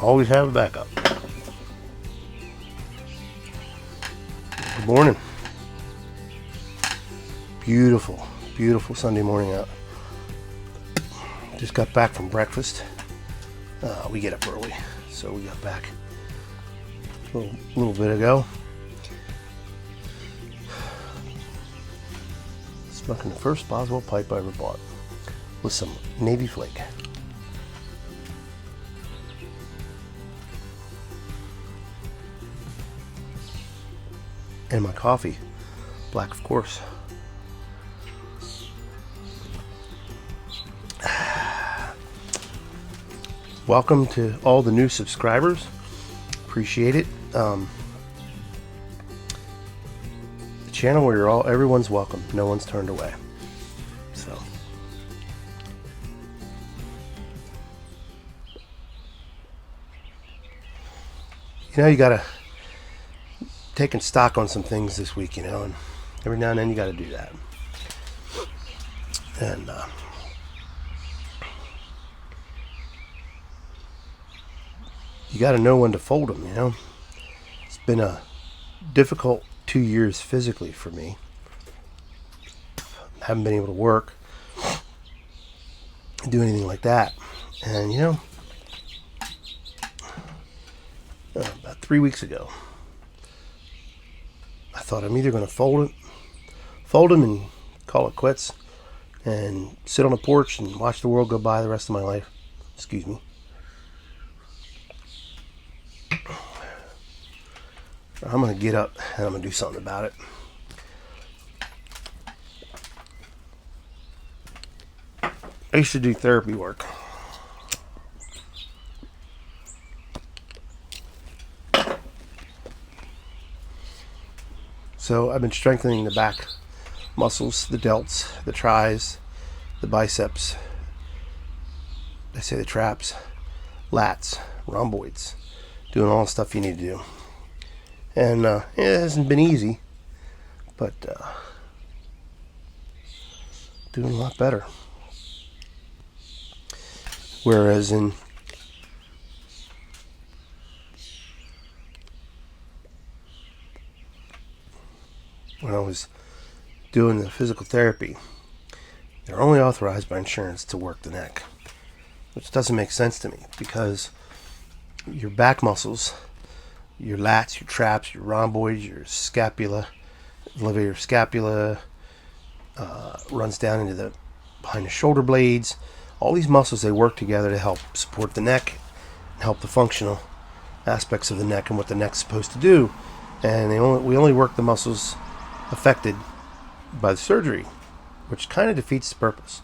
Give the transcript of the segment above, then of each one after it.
Always have a backup. Good morning. Beautiful, beautiful Sunday morning out. Just got back from breakfast. We get up early, so we got back a little bit ago. Smoking the first Boswell pipe I ever bought with some Navy Flake. And my coffee, black of course. Welcome to all the new subscribers. Appreciate it. The channel where everyone's welcome. No one's turned away. So. You gotta taking stock on some things this week, and every now and then you gotta do that. And you got to know when to fold them, It's been a difficult 2 years physically for me. Haven't been able to work, do anything like that. And, about 3 weeks ago, I thought I'm either going to fold them and call it quits and sit on the porch and watch the world go by the rest of my life. Excuse me. I'm going to get up and I'm going to do something about it. I used to do therapy work. So I've been strengthening the back muscles, the delts, the tris, the biceps, the traps, lats, rhomboids, doing all the stuff you need to do. And it hasn't been easy, but doing a lot better. Whereas when I was doing the physical therapy, they're only authorized by insurance to work the neck, which doesn't make sense to me because your back muscles, your lats, your traps, your rhomboids, your scapula, the levator scapula runs down into behind the shoulder blades. All these muscles, they work together to help support the neck and help the functional aspects of the neck and what the neck's supposed to do. And we only work the muscles affected by the surgery, which kind of defeats the purpose.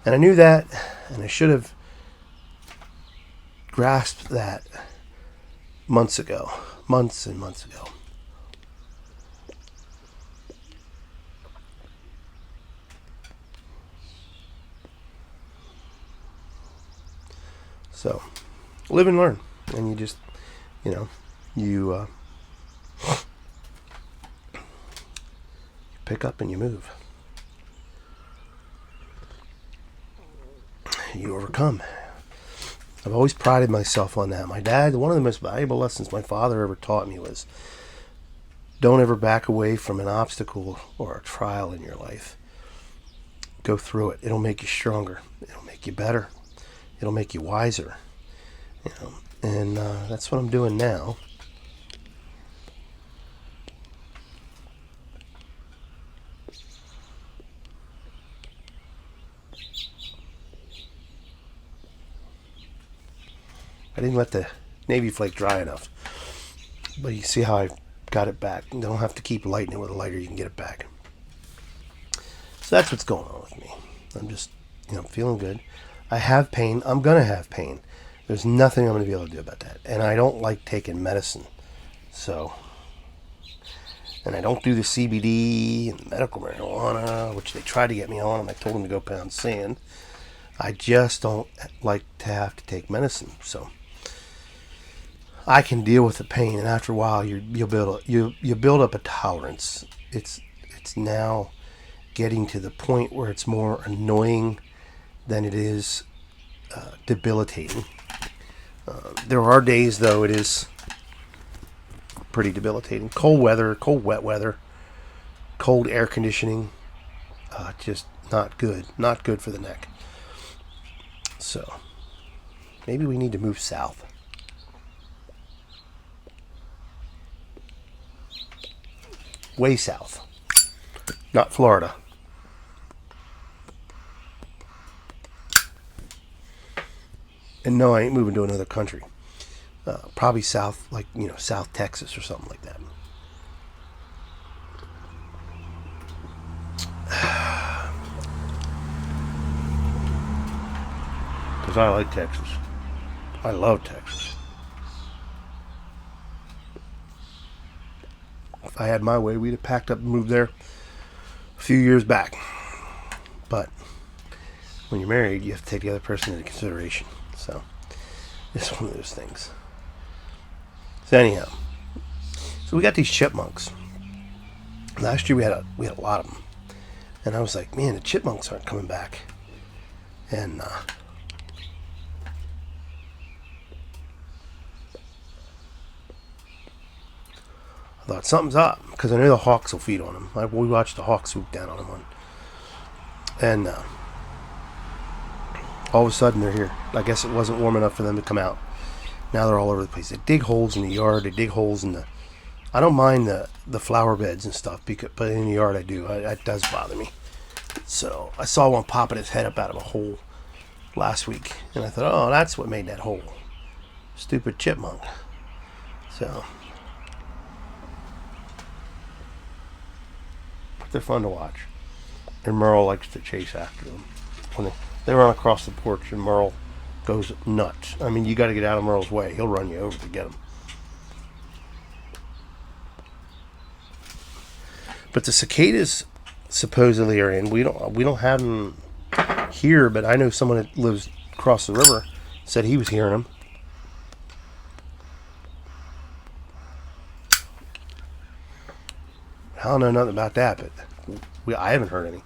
And I knew that, and I should have grasped that months and months ago. So, live and learn, and you just, you pick up and you move. You overcome. I've always prided myself on that. My dad, one of the most valuable lessons my father ever taught me was don't ever back away from an obstacle or a trial in your life. Go through it. It'll make you stronger. It'll make you better. It'll make you wiser. And that's what I'm doing now. I didn't let the Navy Flake dry enough. But you see how I got it back. You don't have to keep lighting it with a lighter. You can get it back. So that's what's going on with me. I'm just, feeling good. I have pain. I'm going to have pain. There's nothing I'm going to be able to do about that. And I don't like taking medicine. So, and I don't do the CBD and medical marijuana, which they tried to get me on, and I told them to go pound sand. I just don't like to have to take medicine. So I can deal with the pain, and after a while, you build up a tolerance. It's now getting to the point where it's more annoying than it is debilitating. There are days, though, it is pretty debilitating. Cold weather, cold wet weather, cold air conditioning, just not good. Not good for the neck. So maybe we need to move south. Way south. Not Florida. And no, I ain't moving to another country. Probably south, like, South Texas or something like that. Because I like Texas. I love Texas. If I had my way, we'd have packed up and moved there a few years back. But when you're married, you have to take the other person into consideration. So it's one of those things. So anyhow, we got these chipmunks. Last year we had a lot of them, and I was like, man, the chipmunks aren't coming back. And I thought something's up, because I know the hawks will feed on them. We watched the hawks swoop down on them, and all of a sudden they're here. I guess it wasn't warm enough for them to come out. Now they're all over the place. They dig holes in the yard. They dig holes in the... I don't mind the flower beds and stuff, but in the yard I do. It does bother me. So I saw one popping his head up out of a hole last week, and I thought, oh, that's what made that hole. Stupid chipmunk. So they're fun to watch. And Merle likes to chase after them. When they run across the porch, and Merle goes nuts. I mean, you got to get out of Merle's way. He'll run you over to get him. But the cicadas supposedly are in. We don't have them here, but I know someone that lives across the river said he was hearing them. I don't know nothing about that, but I haven't heard any.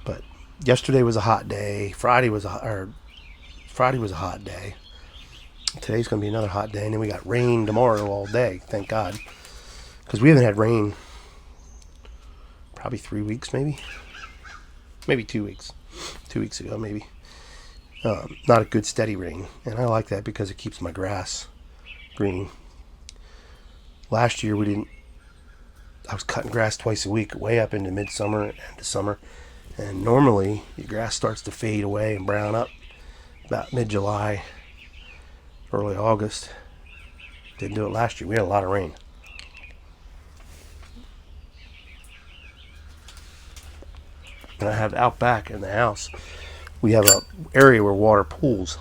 But yesterday was a hot day. Friday was a hot day. Today's going to be another hot day, and then we got rain tomorrow all day. Thank God, because we haven't had rain probably 3 weeks, maybe 2 weeks. 2 weeks ago, maybe. Not a good steady rain, and I like that because it keeps my grass green. Last year I was cutting grass twice a week, way up into midsummer and the summer, and normally your grass starts to fade away and brown up about mid-July, early August. Didn't do it last year. We had a lot of rain. And I have out back in the house, we have a area where water pools.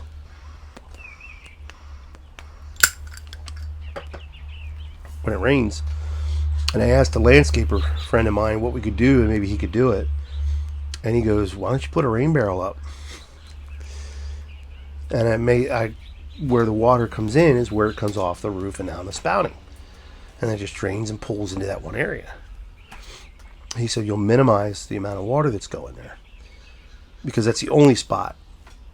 When it rains. And I asked a landscaper friend of mine what we could do, and maybe he could do it. And he goes, why don't you put a rain barrel up? And where the water comes in is where it comes off the roof and down the spouting. And it just drains and pulls into that one area. He said you'll minimize the amount of water that's going there, because that's the only spot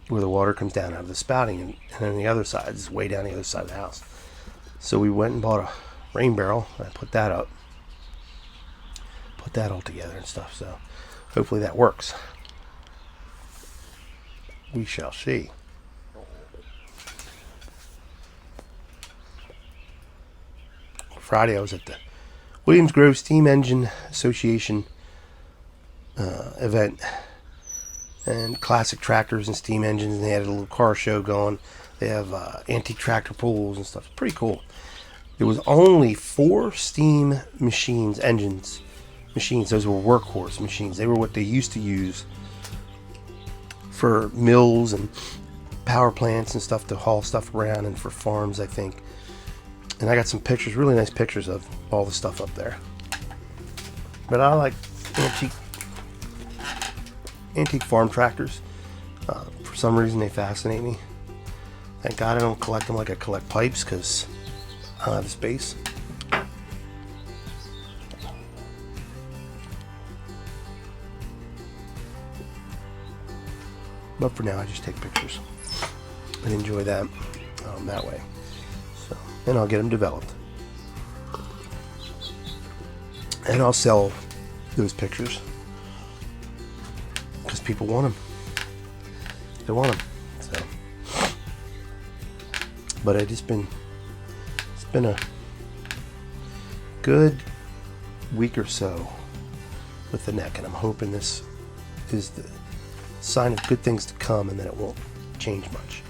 where the water comes down out of the spouting, and then the other side is way down the other side of the house. So we went and bought a rain barrel, and I put that up. Put that all together and stuff, so hopefully that works. We shall see. Friday I was at the Williams Grove Steam Engine Association event, and classic tractors and steam engines, and they had a little car show going. They have antique tractor pools and stuff. Pretty cool. There was only 4 steam machines. Those were workhorse machines. They were what they used to use for mills and power plants and stuff, to haul stuff around, and for farms, I think. And I got some pictures, really nice pictures of all the stuff up there. But I like antique farm tractors. For some reason, they fascinate me. Thank God I don't collect them like I collect pipes, because I don't have the space. But for now, I just take pictures and enjoy that. them that way. So, and I'll get them developed. And I'll sell those pictures because people want them. They want them. So, but it's been a good week or so with the neck, and I'm hoping this is the sign of good things to come, and that it won't change much.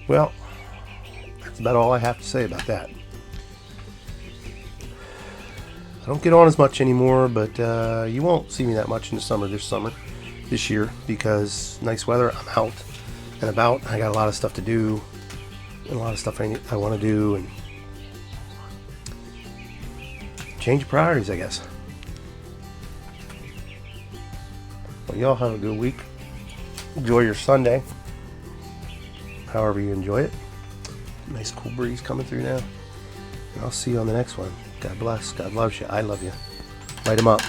Well, that's about all I have to say about that. I don't get on as much anymore, but you won't see me that much in the summer this year, because nice weather, I'm out and about. I got a lot of stuff to do, and a lot of stuff I want to do, and change of priorities, I guess. Well, y'all have a good week. Enjoy your Sunday, however you enjoy it. Nice cool breeze coming through now. And I'll see you on the next one. God bless. God loves you. I love you. Light 'em up.